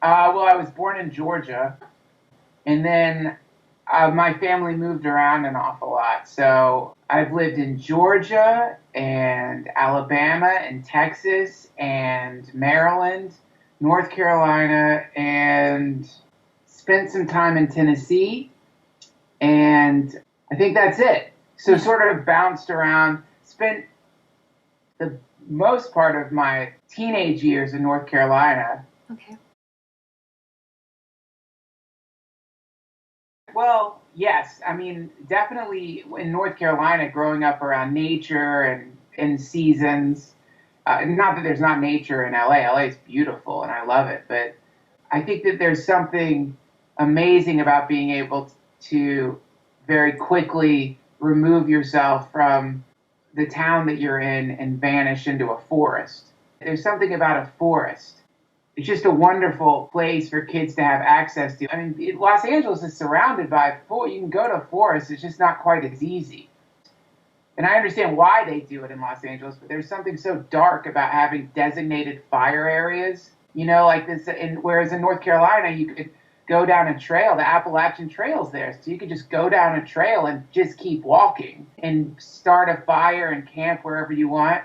Well, I was born in Georgia, and then my family moved around an awful lot. So I've lived in Georgia and Alabama and Texas and Maryland, North Carolina, and spent some time in Tennessee. And I think that's it. So sort of bounced around, spent the most part of my teenage years in North Carolina. Okay. Well, yes. I mean, definitely in North Carolina, growing up around nature and seasons. Not that there's not nature in LA. LA is beautiful and I love it. But I think that there's something amazing about being able to very quickly remove yourself from the town that you're in and vanish into a forest. There's something about a forest. It's just a wonderful place for kids to have access to. I mean, Los Angeles is surrounded by, you can go to forests, it's just not quite as easy. And I understand why they do it in Los Angeles, but there's something so dark about having designated fire areas, like this. And whereas in North Carolina, you could go down a trail, the Appalachian Trail's there. So you could just go down a trail and just keep walking and start a fire and camp wherever you want.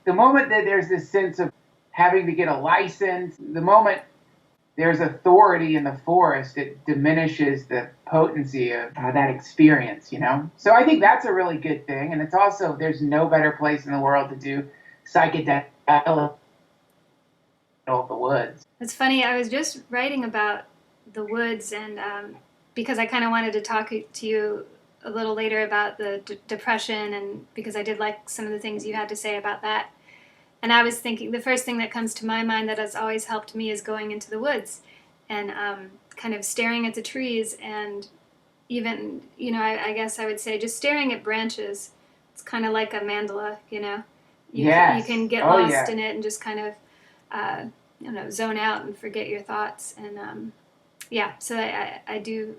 The moment that there's this sense of having to get a license, the moment there's authority in the forest, it diminishes the potency of that experience. So I think that's a really good thing. And it's also, there's no better place in the world to do psychedelic of the woods. It's funny. I was just writing about the woods, and because I kind of wanted to talk to you a little later about the depression, and because I did like some of the things you had to say about that. And I was thinking, the first thing that comes to my mind that has always helped me is going into the woods and kind of staring at the trees, and even, I guess I would say just staring at branches. It's kind of like a mandala, Yes. You can get lost in it and just kind of, zone out and forget your thoughts. And so I do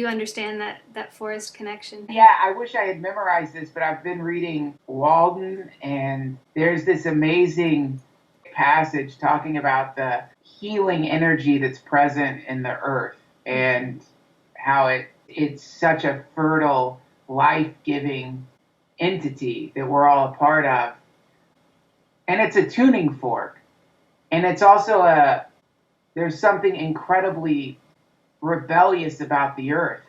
understand that forest connection. Yeah, I wish I had memorized this, but I've been reading Walden, and there's this amazing passage talking about the healing energy that's present in the earth and how it's such a fertile, life-giving entity that we're all a part of. And it's a tuning fork. And it's also there's something incredibly rebellious about the earth.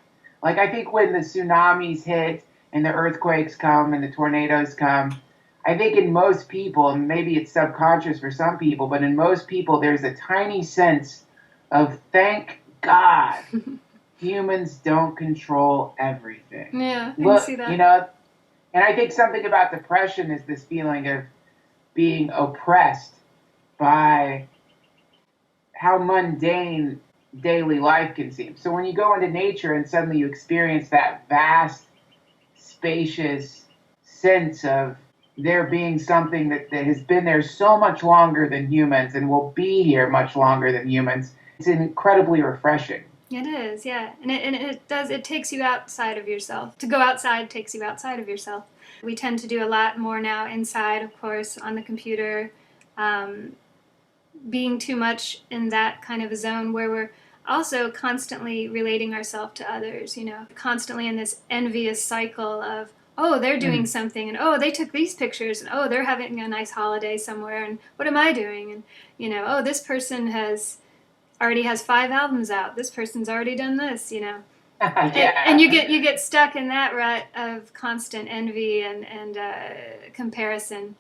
Like, I think when the tsunamis hit and the earthquakes come and the tornadoes come, I think in most people, and maybe it's subconscious for some people, but in most people, there's a tiny sense of thank God humans don't control everything. Yeah, I can see that. And I think something about depression is this feeling of being oppressed by how mundane daily life can seem. So when you go into nature and suddenly you experience that vast, spacious sense of there being something that has been there so much longer than humans and will be here much longer than humans, it's incredibly refreshing. It is, yeah. And it takes you outside of yourself. To go outside takes you outside of yourself. We tend to do a lot more now inside, of course, on the computer, being too much in that kind of a zone where we're also constantly relating ourselves to others, constantly in this envious cycle of, oh, they're doing something, and oh, they took these pictures, and oh, they're having a nice holiday somewhere, and what am I doing? And, oh, this person already has 5 albums out. This person's already done this, Yeah. And you get stuck in that rut of constant envy and comparison.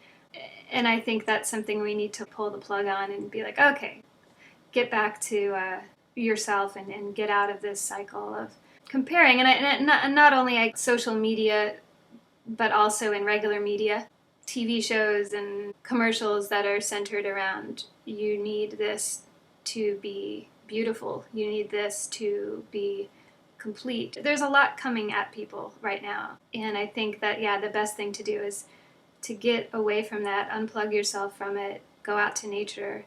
And I think that's something we need to pull the plug on and be like, okay, get back to yourself and get out of this cycle of comparing. And not only social media, but also in regular media, TV shows and commercials that are centered around, you need this to be beautiful. You need this to be complete. There's a lot coming at people right now. And I think that, the best thing to do is to get away from that, unplug yourself from it, go out to nature.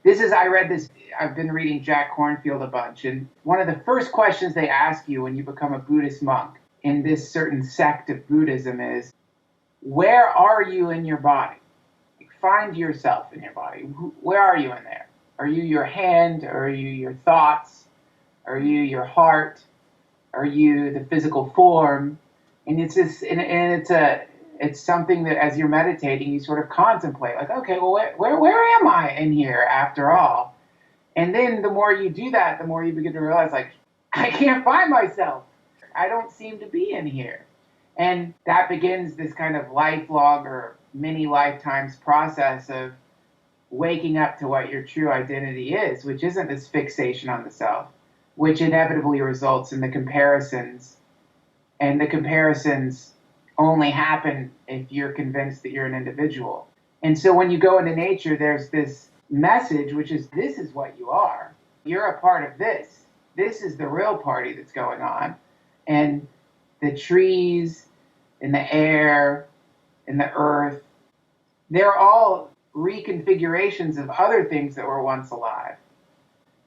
I've been reading Jack Kornfield a bunch, and one of the first questions they ask you when you become a Buddhist monk in this certain sect of Buddhism is, where are you in your body? Find yourself in your body. Where are you in there? Are you your hand? Are you your thoughts? Are you your heart? Are you the physical form? And it's this, it's something that as you're meditating, you sort of contemplate, like, okay, well, where am I in here after all? And then the more you do that, the more you begin to realize, like, I can't find myself. I don't seem to be in here. And that begins this kind of lifelong or many lifetimes process of waking up to what your true identity is, which isn't this fixation on the self, which inevitably results in the comparisons. And the comparisons only happen if you're convinced that you're an individual. And so when you go into nature, there's this message, which is, this is what you are. You're a part of this. This is the real party that's going on. And the trees and the air and the earth, they're all reconfigurations of other things that were once alive.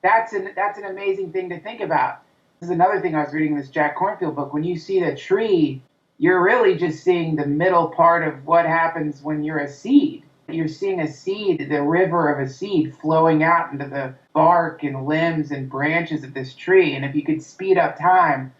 That's an amazing thing to think about. This is another thing I was reading in this Jack Kornfield book. When you see the tree, you're really just seeing the middle part of what happens when you're a seed. You're seeing a seed, the river of a seed flowing out into the bark and limbs and branches of this tree. And if you could speed up time,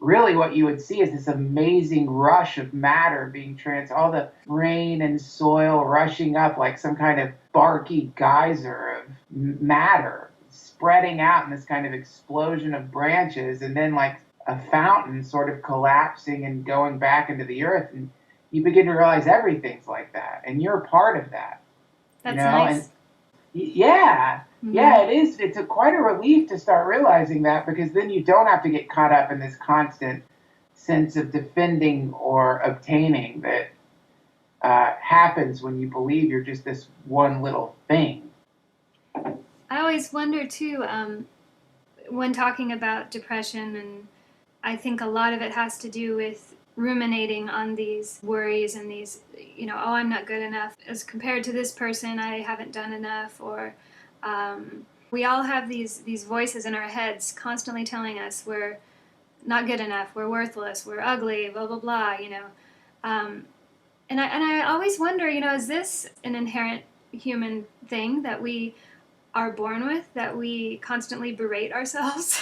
really what you would see is this amazing rush of matter being all the rain and soil rushing up like some kind of barky geyser of matter, spreading out in this kind of explosion of branches, and then like a fountain sort of collapsing and going back into the earth. And you begin to realize everything's like that, and you're a part of that. That's nice. And yeah, it is. It's quite a relief to start realizing that, because then you don't have to get caught up in this constant sense of defending or obtaining that happens when you believe you're just this one little thing. I always wonder too, when talking about depression, and I think a lot of it has to do with ruminating on these worries and these, oh, I'm not good enough. As compared to this person, I haven't done enough. Or we all have these voices in our heads constantly telling us we're not good enough, we're worthless, we're ugly, blah, blah, blah, And I always wonder, is this an inherent human thing that we are born with, that we constantly berate ourselves?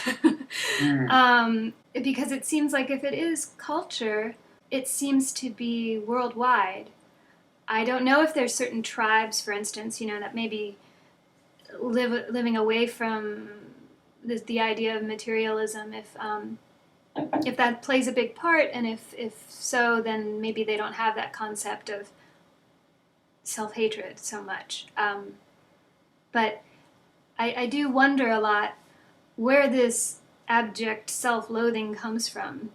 Because it seems like if it is culture, it seems to be worldwide. I don't know if there's certain tribes, for instance, that maybe living away from the idea of materialism, if that plays a big part, and if so, then maybe they don't have that concept of self-hatred so much. But I do wonder a lot where this abject self-loathing comes from.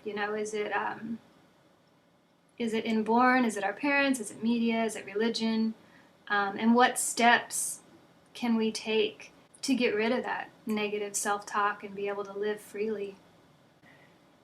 Is it inborn? Is it our parents? Is it media? Is it religion? And what steps can we take to get rid of that negative self-talk and be able to live freely?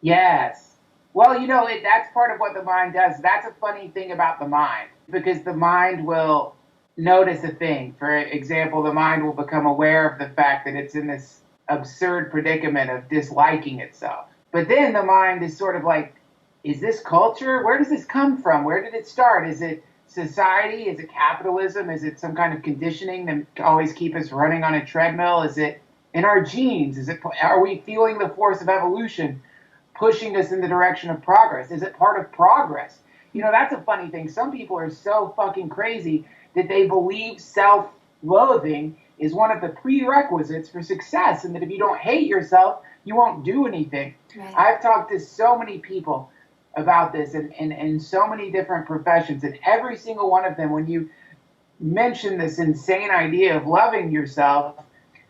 Yes. Well, that's part of what the mind does. That's a funny thing about the mind, because the mind will notice a thing. For example, the mind will become aware of the fact that it's in this absurd predicament of disliking itself. But then the mind is sort of like, is this culture? Where does this come from? Where did it start? Is it society? Is it capitalism? Is it some kind of conditioning that always keep us running on a treadmill? Is it in our genes? Are we feeling the force of evolution pushing us in the direction of progress? Is it part of progress? That's a funny thing. Some people are so fucking crazy that they believe self-loathing is one of the prerequisites for success, and that if you don't hate yourself, you won't do anything. Right. I've talked to so many people about this in so many different professions, and every single one of them, when you mention this insane idea of loving yourself,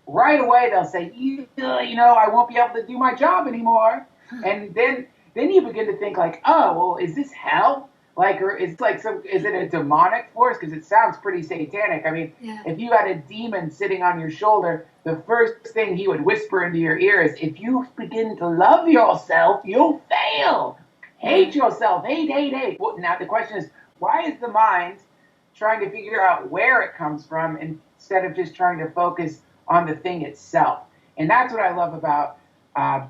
right away they'll say, I won't be able to do my job anymore. And then you begin to think like, oh, well, is this hell? Like, or is it a demonic force? Because it sounds pretty satanic. I mean, If you had a demon sitting on your shoulder, the first thing he would whisper into your ear is, if you begin to love yourself, you'll fail. Hate yourself. Hate. Well, now the question is, why is the mind trying to figure out where it comes from instead of just trying to focus on the thing itself? And that's what I love about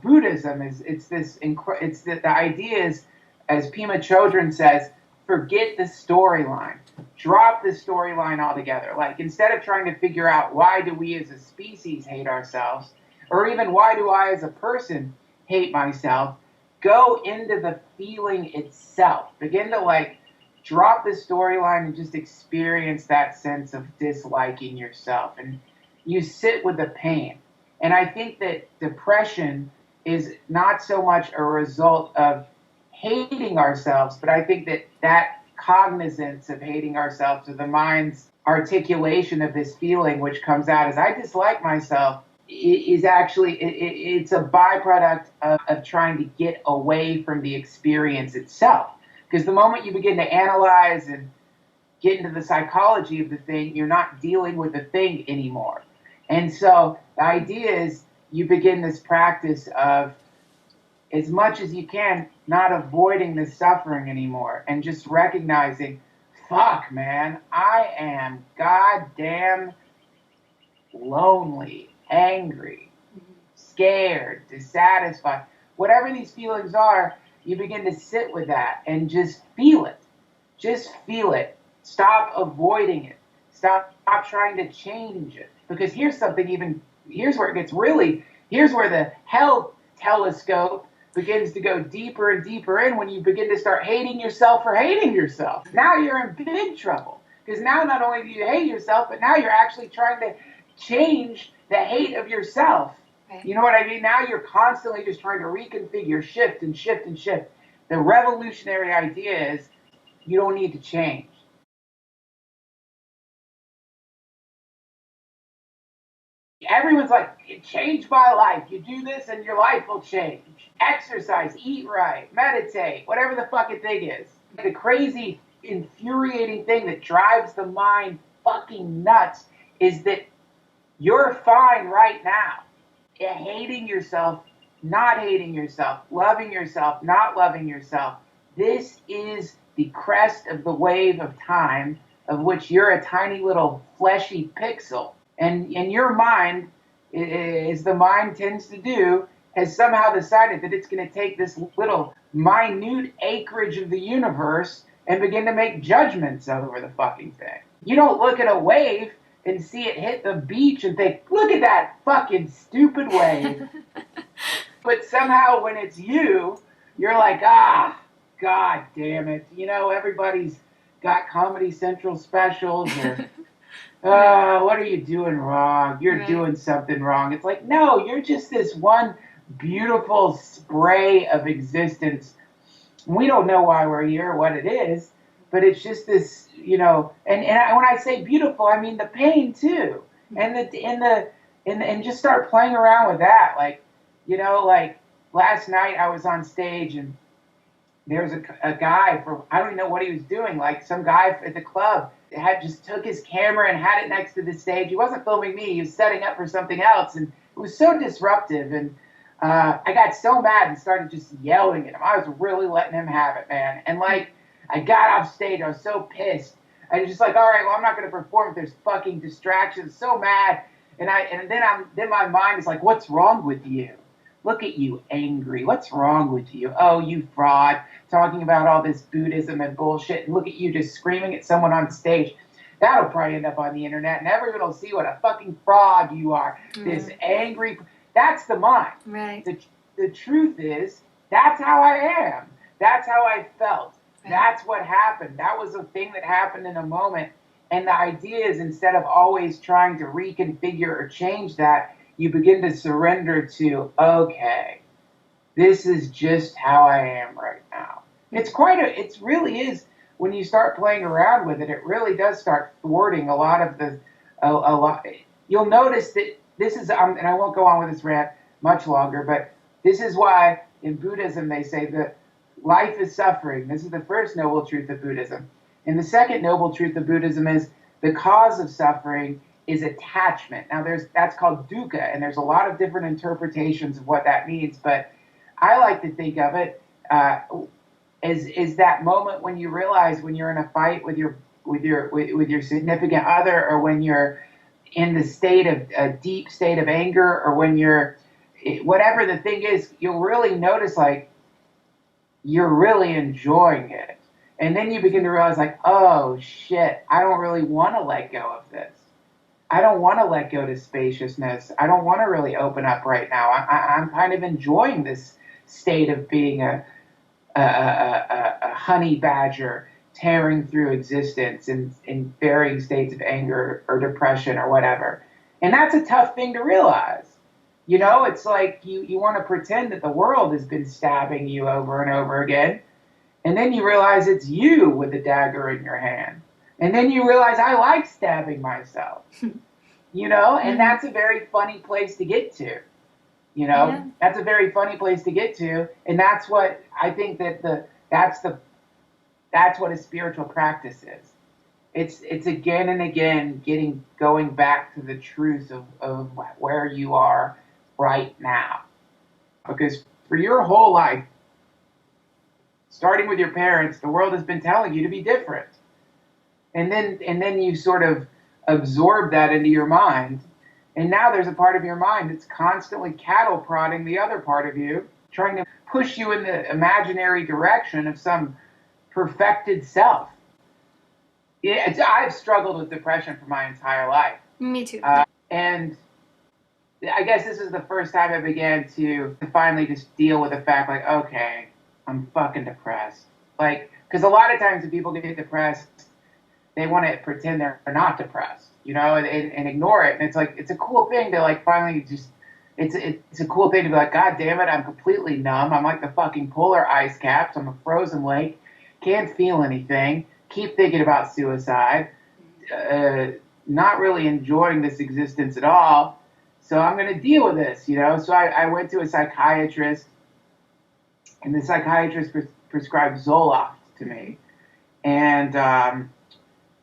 Buddhism. The idea is, as Pema Chodron says, forget the storyline. drop the storyline altogether. Like, instead of trying to figure out why do we as a species hate ourselves, or even why do I as a person hate myself, go into the feeling itself. Begin to, like, drop the storyline and just experience that sense of disliking yourself. And you sit with the pain. And I think that depression is not so much a result of hating ourselves, but I think that that cognizance of hating ourselves, or the mind's articulation of this feeling, which comes out as I dislike myself, is actually, it's a byproduct of trying to get away from the experience itself. Because the moment you begin to analyze and get into the psychology of the thing, you're not dealing with the thing anymore. And so the idea is you begin this practice of, as much as you can, not avoiding the suffering anymore, and just recognizing, fuck, man, I am goddamn lonely, angry, scared, dissatisfied. Whatever these feelings are, you begin to sit with that and just feel it. Just feel it. Stop avoiding it. Stop trying to change it. Because here's where it gets really, here's where the hell telescope begins to go deeper and deeper in, when you begin to start hating yourself for hating yourself. Now you're in big trouble. Because now not only do you hate yourself, but now you're actually trying to change the hate of yourself. Right. You know what I mean? Now you're constantly just trying to reconfigure, shift and shift and shift. The revolutionary idea is you don't need to change. Everyone's like, change my life. You do this and your life will change. Exercise, eat right, meditate, whatever the fucking thing is. The crazy, infuriating thing that drives the mind fucking nuts is that you're fine right now. Hating yourself, not hating yourself, loving yourself, not loving yourself. This is the crest of the wave of time, of which you're a tiny little fleshy pixel. And your mind, as the mind tends to do, has somehow decided that it's going to take this little minute acreage of the universe and begin to make judgments over the fucking thing. You don't look at a wave and see it hit the beach and think, look at that fucking stupid wave. But somehow when it's you, you're like, God damn it. You know, everybody's got Comedy Central specials, or what are you doing wrong? You're doing something wrong. It's like, no, you're just this one beautiful spray of existence. We don't know why we're here or what it is, but it's just this, you know, and when I say beautiful, I mean the pain too. And just start playing around with that. Like, you know, like last night I was on stage and there was a guy I don't even know what he was doing. Like some guy at the club just took his camera and had it next to the stage. He wasn't filming me. He was setting up for something else. And it was so disruptive. And I got so mad and started just yelling at him. I was really letting him have it, man. And like, I got off stage. I was so pissed. I was just like, all right, well, I'm not going to perform if there's fucking distractions. So mad. And then my mind is like, what's wrong with you? Look at you, angry. What's wrong with you? Oh, you fraud. Talking about all this Buddhism and bullshit. And look at you just screaming at someone on stage. That'll probably end up on the internet. And everyone will see what a fucking fraud you are. This angry. That's the mind. Right. The truth is, that's how I am. That's how I felt. Right. That's what happened. That was a thing that happened in a moment. And the idea is, instead of always trying to reconfigure or change that, you begin to surrender to, okay, this is just how I am right now. It really is, when you start playing around with it, it really does start thwarting a lot of you'll notice that this is, and I won't go on with this rant much longer, but this is why in Buddhism they say that life is suffering. This is the first noble truth of Buddhism. And the second noble truth of Buddhism is the cause of suffering is attachment. Now that's called dukkha, and there's a lot of different interpretations of what that means, but I like to think of it as that moment when you realize, when you're in a fight with your significant other, or when you're in a deep state of anger, or when you're, whatever the thing is, you'll really notice, like, you're really enjoying it. And then you begin to realize, like, oh shit, I don't really want to let go of this. I don't want to let go to spaciousness. I don't want to really open up right now. I'm kind of enjoying this state of being a honey badger tearing through existence in varying states of anger or depression or whatever. And that's a tough thing to realize. You know, it's like you want to pretend that the world has been stabbing you over and over again. And then you realize it's you with the dagger in your hand. And then you realize I like stabbing myself. You know, and that's a very funny place to get to. You know, that's a very funny place to get to. And that's what I think that's what a spiritual practice is. It's again and again going back to the truth of where you are right now. Because for your whole life, starting with your parents, the world has been telling you to be different. And then you sort of absorb that into your mind. And now there's a part of your mind that's constantly cattle prodding the other part of you, trying to push you in the imaginary direction of some perfected self. I've struggled with depression for my entire life. Me too. And I guess this is the first time I began to finally just deal with the fact, like, okay, I'm fucking depressed. Like, because a lot of times when people get depressed, they want to pretend they're not depressed, you know, and ignore it. And it's like, it's a cool thing to like finally just, it's a cool thing to be like, God damn it, I'm completely numb. I'm like the fucking polar ice caps. I'm a frozen lake. Can't feel anything. Keep thinking about suicide. Not really enjoying this existence at all. So I'm going to deal with this, you know. So I went to a psychiatrist, and the psychiatrist prescribed Zoloft to me. And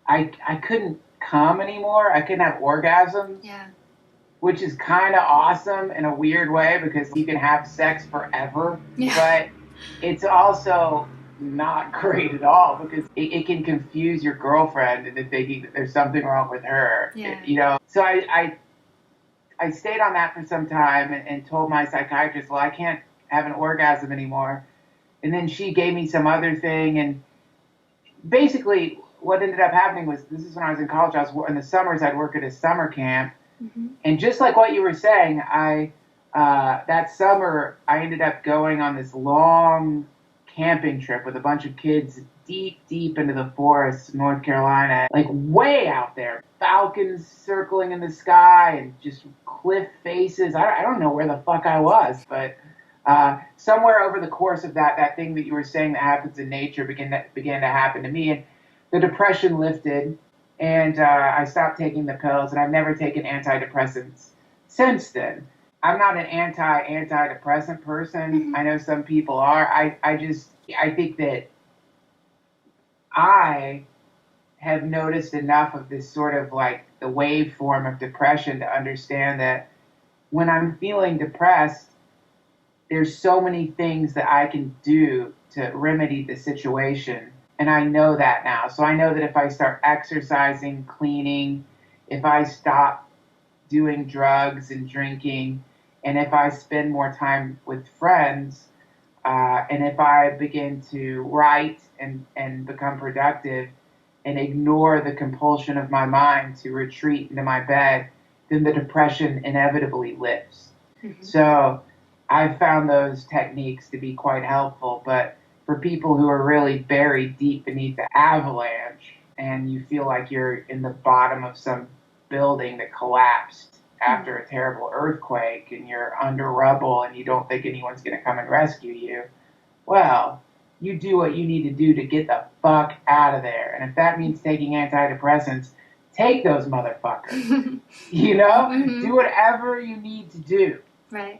I couldn't come anymore. I couldn't have orgasms. Yeah. Which is kind of awesome in a weird way because you can have sex forever. Yeah. But it's also not great at all because it can confuse your girlfriend into thinking that there's something wrong with her. Yeah. You know. So I stayed on that for some time and told my psychiatrist, well, I can't have an orgasm anymore. And then she gave me some other thing. And basically what ended up happening was, this is when I was in college, in the summers, I'd work at a summer camp. Mm-hmm. And just like what you were saying, that summer, I ended up going on this long camping trip with a bunch of kids deep, deep into the forests, North Carolina, like way out there. Falcons circling in the sky and just cliff faces. I don't know where the fuck I was, but somewhere over the course of that thing that you were saying that happens in nature began to happen to me. And the depression lifted, and I stopped taking the pills, and I've never taken antidepressants since then. I'm not an antidepressant person. Mm-hmm. I know some people are. I think that I have noticed enough of this sort of like the waveform of depression to understand that when I'm feeling depressed, there's so many things that I can do to remedy the situation. And I know that now. So I know that if I start exercising, cleaning, if I stop doing drugs and drinking, and if I spend more time with friends, and if I begin to write and become productive and ignore the compulsion of my mind to retreat into my bed, then the depression inevitably lifts. Mm-hmm. So I've found those techniques to be quite helpful. But for people who are really buried deep beneath the avalanche and you feel like you're in the bottom of some building that collapsed after a terrible earthquake and you're under rubble and you don't think anyone's going to come and rescue you, well, you do what you need to do to get the fuck out of there. And if that means taking antidepressants, take those motherfuckers. You know? Mm-hmm. Do whatever you need to do. Right.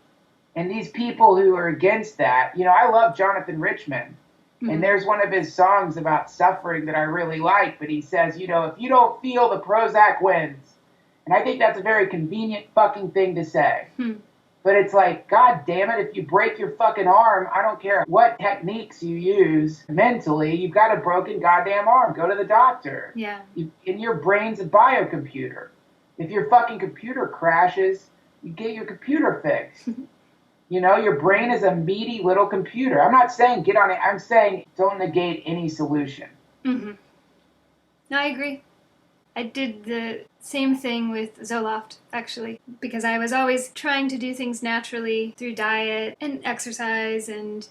And these people who are against that, you know, I love Jonathan Richman. Mm-hmm. And there's one of his songs about suffering that I really like, but he says, you know, if you don't feel, the Prozac wins. And I think that's a very convenient fucking thing to say. But it's like, God damn it, if you break your fucking arm, I don't care what techniques you use mentally, you've got a broken goddamn arm. Go to the doctor. Yeah. And your brain's a biocomputer. If your fucking computer crashes, you get your computer fixed. Your brain is a meaty little computer. I'm not saying get on it. I'm saying don't negate any solution. Mm-hmm. No, I agree. I did the same thing with Zoloft, actually, because I was always trying to do things naturally through diet and exercise and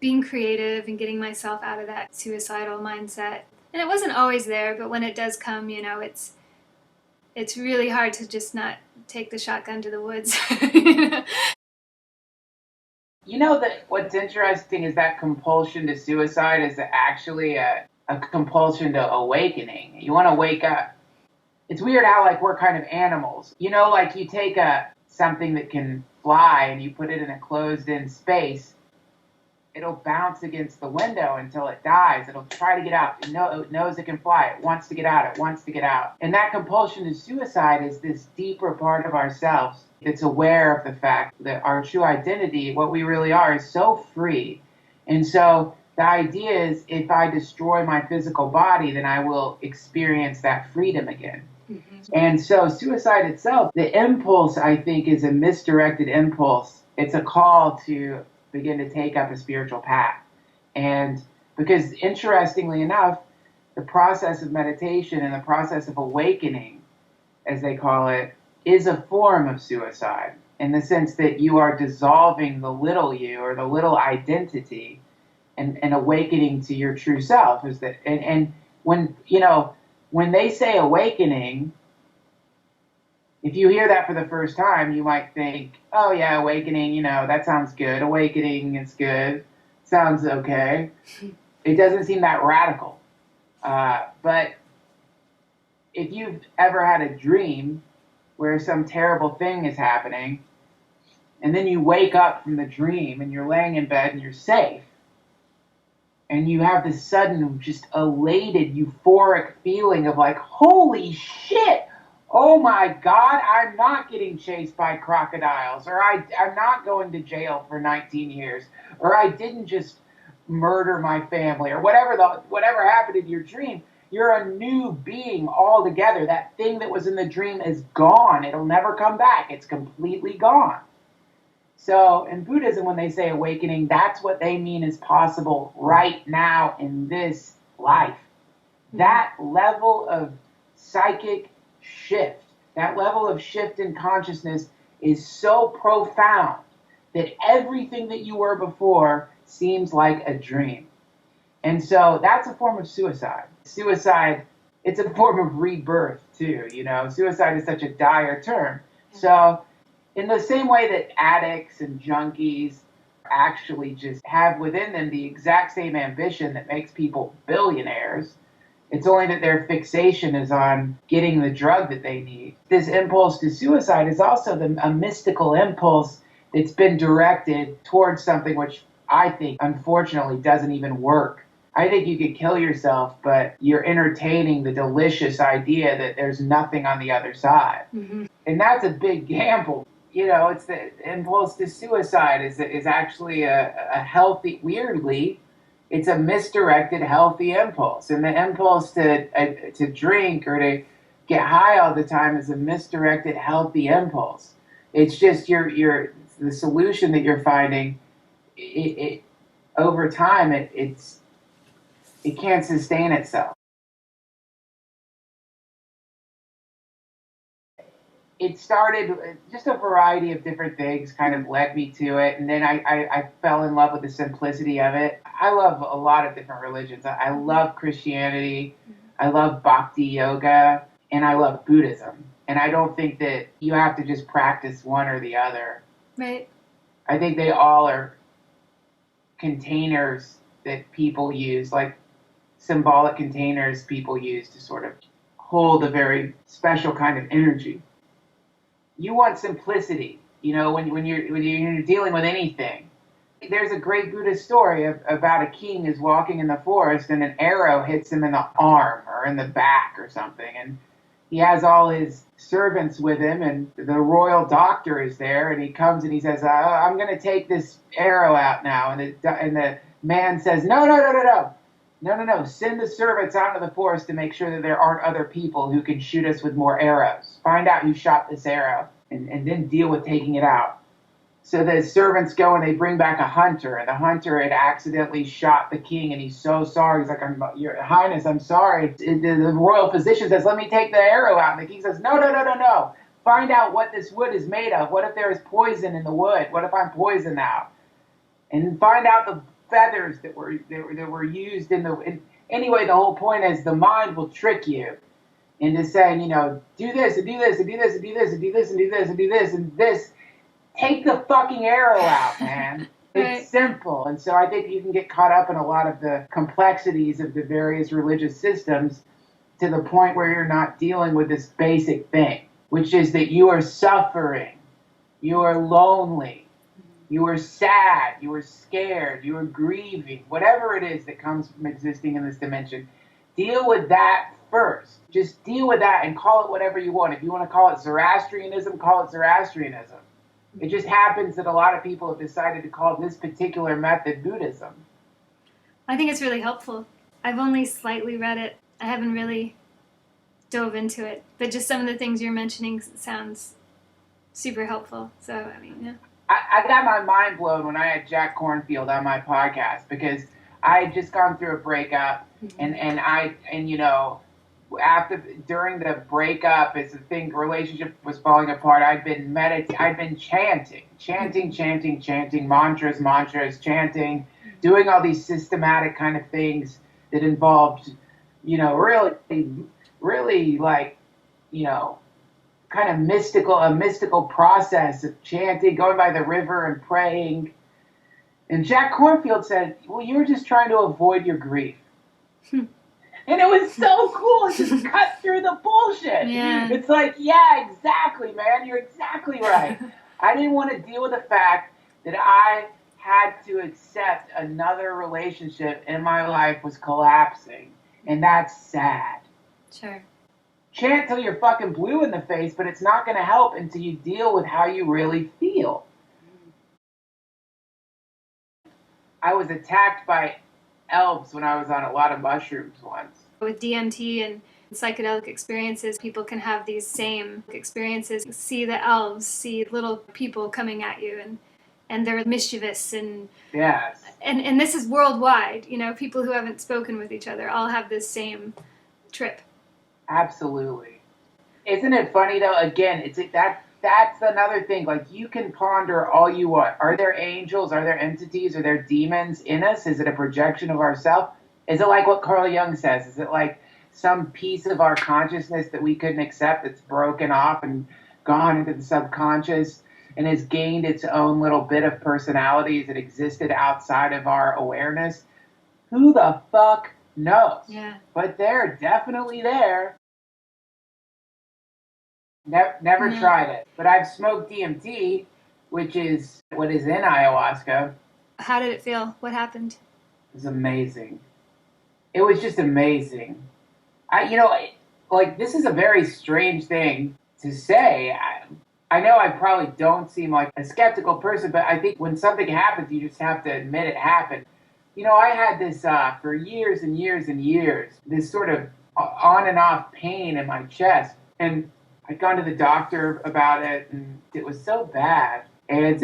being creative and getting myself out of that suicidal mindset. And it wasn't always there, but when it does come, it's really hard to just not take the shotgun to the woods. That what's interesting is that compulsion to suicide is actually a compulsion to awakening. You want to wake up. It's weird how like we're kind of animals. Like you take something that can fly and you put it in a closed-in space, it'll bounce against the window until it dies. It'll try to get out. It knows it can fly. It wants to get out. It wants to get out. And that compulsion to suicide is this deeper part of ourselves that's aware of the fact that our true identity, what we really are, is so free. And so the idea is if I destroy my physical body, then I will experience that freedom again. Mm-hmm. And so suicide itself, the impulse, I think, is a misdirected impulse. It's a call to begin to take up a spiritual path. And because interestingly enough, the process of meditation and the process of awakening, as they call it, is a form of suicide in the sense that you are dissolving the little you or the little identity and awakening to your true self. Is that and when they say awakening, if you hear that for the first time, you might think, oh yeah, awakening, that sounds good. Awakening is good. Sounds okay. It doesn't seem that radical. But if you've ever had a dream where some terrible thing is happening, and then you wake up from the dream and you're laying in bed and you're safe, and you have this sudden, just elated, euphoric feeling of like, holy shit! Oh my God, I'm not getting chased by crocodiles, or I'm not going to jail for 19 years, or I didn't just murder my family, or whatever happened in your dream. You're a new being altogether. That thing that was in the dream is gone. It'll never come back. It's completely gone. So in Buddhism, when they say awakening, that's what they mean is possible right now in this life. That level of psychic shift, that level of shift in consciousness is so profound that everything that you were before seems like a dream. And so that's a form of suicide. Suicide, it's a form of rebirth too, Suicide is such a dire term. So in the same way that addicts and junkies actually just have within them the exact same ambition that makes people billionaires, it's only that their fixation is on getting the drug that they need. This impulse to suicide is also a mystical impulse that's been directed towards something which I think, unfortunately, doesn't even work. I think you could kill yourself, but you're entertaining the delicious idea that there's nothing on the other side. Mm-hmm. And that's a big gamble. It's the impulse to suicide is actually a healthy, weirdly, it's a misdirected healthy impulse. And the impulse to drink or to get high all the time is a misdirected healthy impulse. It's just the solution that you're finding, it over time, it can't sustain itself. It started, just a variety of different things kind of led me to it. And then I fell in love with the simplicity of it. I love a lot of different religions. I love Christianity. I love Bhakti yoga. And I love Buddhism. And I don't think that you have to just practice one or the other. Right. I think they all are containers that people use, like symbolic containers people use to sort of hold a very special kind of energy. You want simplicity, when you're dealing with anything. There's a great Buddhist story about a king who's walking in the forest and an arrow hits him in the arm or in the back or something. And he has all his servants with him and the royal doctor is there and he comes and he says, I'm going to take this arrow out now. And the man says, no. Send the servants out into the forest to make sure that there aren't other people who can shoot us with more arrows. Find out who shot this arrow and then deal with taking it out. So the servants go and they bring back a hunter, and the hunter had accidentally shot the king, and he's so sorry. He's like, Your Highness, I'm sorry. The royal physician says, let me take the arrow out. And the king says, no, no, no, no, no. Find out what this wood is made of. What if there is poison in the wood? What if I'm poisoned now? And find out the feathers that were used in the... Anyway, the whole point is the mind will trick you into saying, do this and do this and do this and do this and do this and do this and do this and this. Take the fucking arrow out, man. Right. It's simple. And so I think you can get caught up in a lot of the complexities of the various religious systems to the point where you're not dealing with this basic thing, which is that you are suffering, you are lonely, you are sad, you are scared, you are grieving, whatever it is that comes from existing in this dimension. Deal with that first. Just deal with that and call it whatever you want. If you want to call it Zoroastrianism, call it Zoroastrianism. It just happens that a lot of people have decided to call this particular method Buddhism. I think it's really helpful. I've only slightly read it. I haven't really dove into it. But just some of the things you're mentioning sounds super helpful. So, I mean, yeah. I got my mind blown when I had Jack Kornfield on my podcast because I had just gone through a breakup and during the breakup, as the relationship was falling apart, I'd been chanting mantras, chanting, doing all these systematic kind of things that involved, really like, kind of a mystical process of chanting, going by the river and praying. And Jack Kornfield said, well, you were just trying to avoid your grief. And it was so cool. It just cut through the bullshit. Yeah. It's like, yeah, exactly, man. You're exactly right. I didn't want to deal with the fact that I had to accept another relationship in my life was collapsing. And that's sad. Sure. Chant till you're fucking blue in the face, but it's not going to help until you deal with how you really feel. I was attacked by elves when I was on a lot of mushrooms once. With DMT and psychedelic experiences, people can have these same experiences. See the elves, see little people coming at you, and they're mischievous and yes. And this is worldwide. People who haven't spoken with each other all have this same trip. Absolutely. Isn't it funny though? Again, that's another thing. Like, you can ponder all you want. Are there angels? Are there entities? Are there demons in us? Is it a projection of ourselves? Is it like what Carl Jung says? Is it like some piece of our consciousness that we couldn't accept that's broken off and gone into the subconscious and has gained its own little bit of personality that existed outside of our awareness? Who the fuck knows? Yeah. But they're definitely there. Never tried it, but I've smoked DMT, which is what is in ayahuasca. How did it feel? What happened? It was amazing. It was just amazing. This is a very strange thing to say. I know I probably don't seem like a skeptical person, but I think when something happens, you just have to admit it happened. I had this for years and years and years, this sort of on and off pain in my chest. And I'd gone to the doctor about it, and it was so bad. And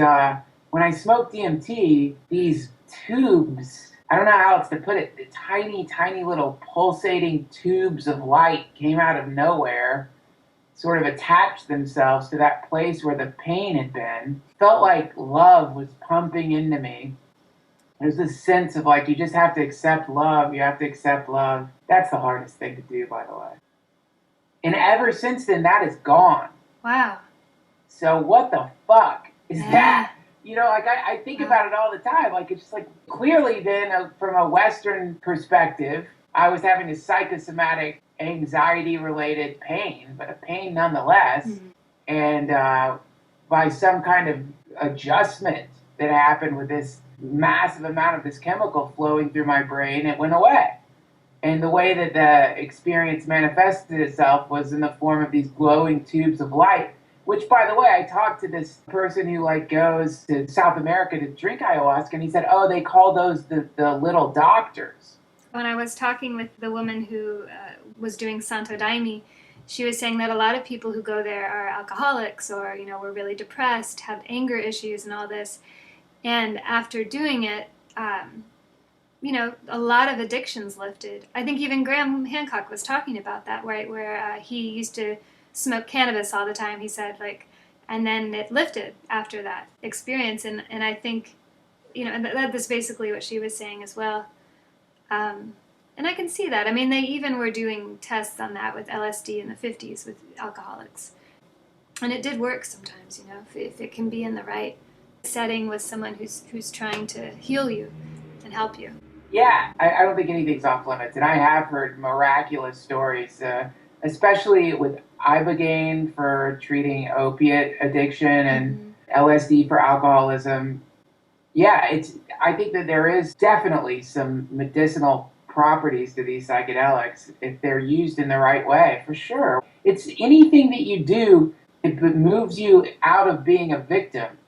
when I smoked DMT, these tubes, I don't know how else to put it, the tiny, tiny little pulsating tubes of light came out of nowhere, sort of attached themselves to that place where the pain had been. Felt like love was pumping into me. There's this sense of like, you just have to accept love. You have to accept love. That's the hardest thing to do, by the way. And ever since then, that is gone. Wow. So what the fuck is that? I think about it all the time. Like, it's just like, clearly then, from a Western perspective, I was having a psychosomatic anxiety-related pain, but a pain nonetheless. Mm-hmm. And by some kind of adjustment that happened with this massive amount of this chemical flowing through my brain, it went away. And the way that the experience manifested itself was in the form of these glowing tubes of light, which, by the way, I talked to this person who goes to South America to drink ayahuasca, and he said, oh, they call those the little doctors. When I was talking with the woman who was doing Santo Daime, she was saying that a lot of people who go there are alcoholics or, were really depressed, have anger issues and all this. And after doing it, a lot of addictions lifted. I think even Graham Hancock was talking about that, right? Where he used to smoke cannabis all the time, he said, and then it lifted after that experience. And I think, that's basically what she was saying as well. And I can see that. I mean, they even were doing tests on that with LSD in the 50s with alcoholics. And it did work sometimes, if it can be in the right setting with someone who's trying to heal you and help you. Yeah, I don't think anything's off limits. And I have heard miraculous stories, especially with Ibogaine for treating opiate addiction and LSD for alcoholism. Yeah, I think that there is definitely some medicinal properties to these psychedelics if they're used in the right way, for sure. It's anything that you do, it moves you out of being a victim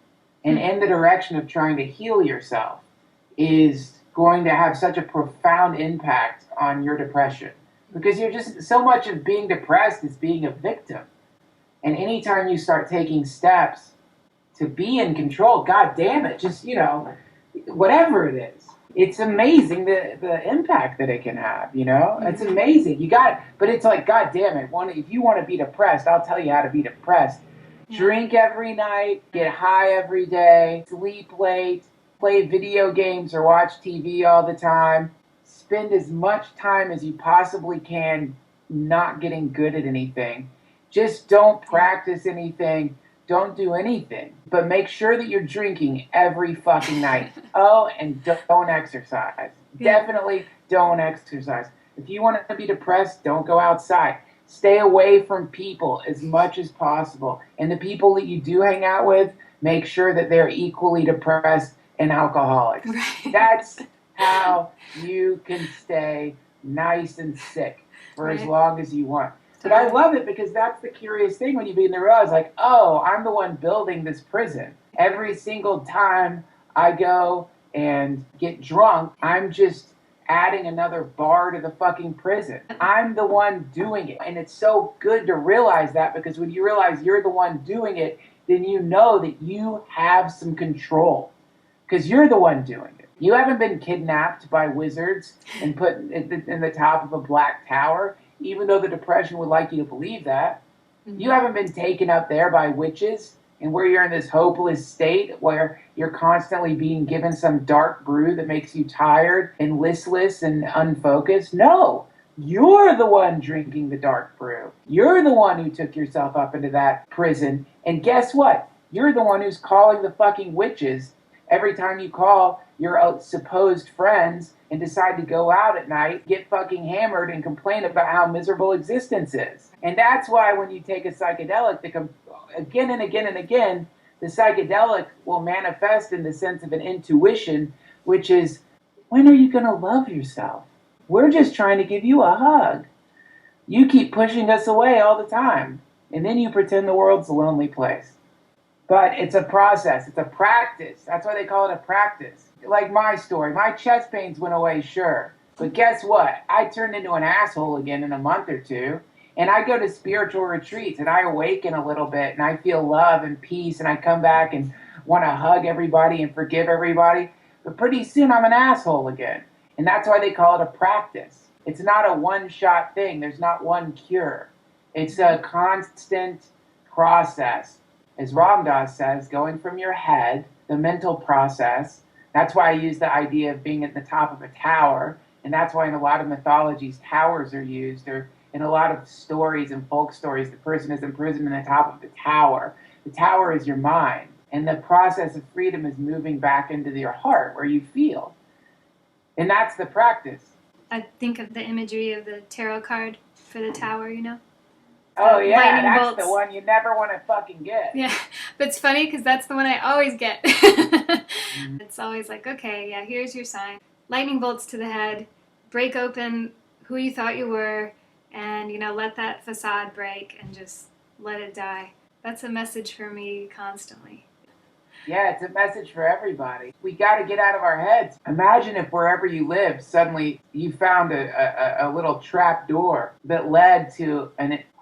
and in the direction of trying to heal yourself is going to have such a profound impact on your depression. Because you're just, so much of being depressed is being a victim. And anytime you start taking steps to be in control, God damn it, just, whatever it is, it's amazing the impact that it can have, It's amazing. But it's like, God damn it, if you want to be depressed, I'll tell you how to be depressed. Drink every night, get high every day, sleep late, play video games or watch TV all the time, spend as much time as you possibly can not getting good at anything. Just don't practice anything. Don't do anything. But make sure that you're drinking every fucking night. Oh, and don't exercise. Yeah. Definitely don't exercise. If you want to be depressed, don't go outside. Stay away from people as much as possible. And the people that you do hang out with, make sure that they're equally depressed and alcoholics. Right. That's how you can stay nice and sick for as long as you want. But I love it because that's the curious thing when you begin to realize, I'm the one building this prison. Every single time I go and get drunk, I'm just adding another bar to the fucking prison. I'm the one doing it. And it's so good to realize that, because when you realize you're the one doing it, then you know that you have some control. Because you're the one doing it. You haven't been kidnapped by wizards and put in the top of a black tower, even though the depression would like you to believe that. Mm-hmm. You haven't been taken up there by witches and where you're in this hopeless state where you're constantly being given some dark brew that makes you tired and listless and unfocused. No, you're the one drinking the dark brew. You're the one who took yourself up into that prison. And guess what? You're the one who's calling the fucking witches every time you call your supposed friends and decide to go out at night, get fucking hammered, and complain about how miserable existence is. And that's why when you take a psychedelic, again and again and again, the psychedelic will manifest in the sense of an intuition, which is, when are you going to love yourself? We're just trying to give you a hug. You keep pushing us away all the time, and then you pretend the world's a lonely place. But it's a process. It's a practice. That's why they call it a practice. Like my story. My chest pains went away, sure. But guess what? I turned into an asshole again in a month or two. And I go to spiritual retreats and I awaken a little bit and I feel love and peace and I come back and want to hug everybody and forgive everybody. But pretty soon I'm an asshole again. And that's why they call it a practice. It's not a one-shot thing. There's not one cure. It's a constant process. As Ram Dass says, going from your head, the mental process. That's why I use the idea of being at the top of a tower. And that's why in a lot of mythologies, towers are used. Or in a lot of stories and folk stories, the person is imprisoned in the top of the tower. The tower is your mind. And the process of freedom is moving back into your heart where you feel. And that's the practice. I think of the imagery of the tarot card for the tower, Oh, yeah, that's bolts. The one you never want to fucking get. Yeah, but it's funny because that's the one I always get. It's always like, okay, yeah, here's your sign. Lightning bolts to the head, break open who you thought you were, and, let that facade break and just let it die. That's a message for me constantly. Yeah, it's a message for everybody. We got to get out of our heads. Imagine if wherever you live, suddenly you found a little trap door that led to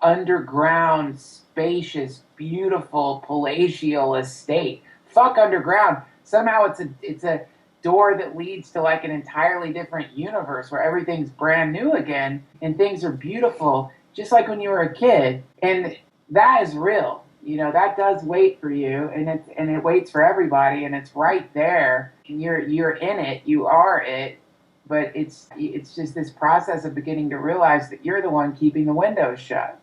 underground, spacious, beautiful, palatial estate. Fuck underground. Somehow it's a door that leads to like an entirely different universe where everything's brand new again and things are beautiful, just like when you were a kid. And that is real. You know, that does wait for you, and it waits for everybody, and it's right there. And you're in it. You are it. But it's just this process of beginning to realize that you're the one keeping the windows shut.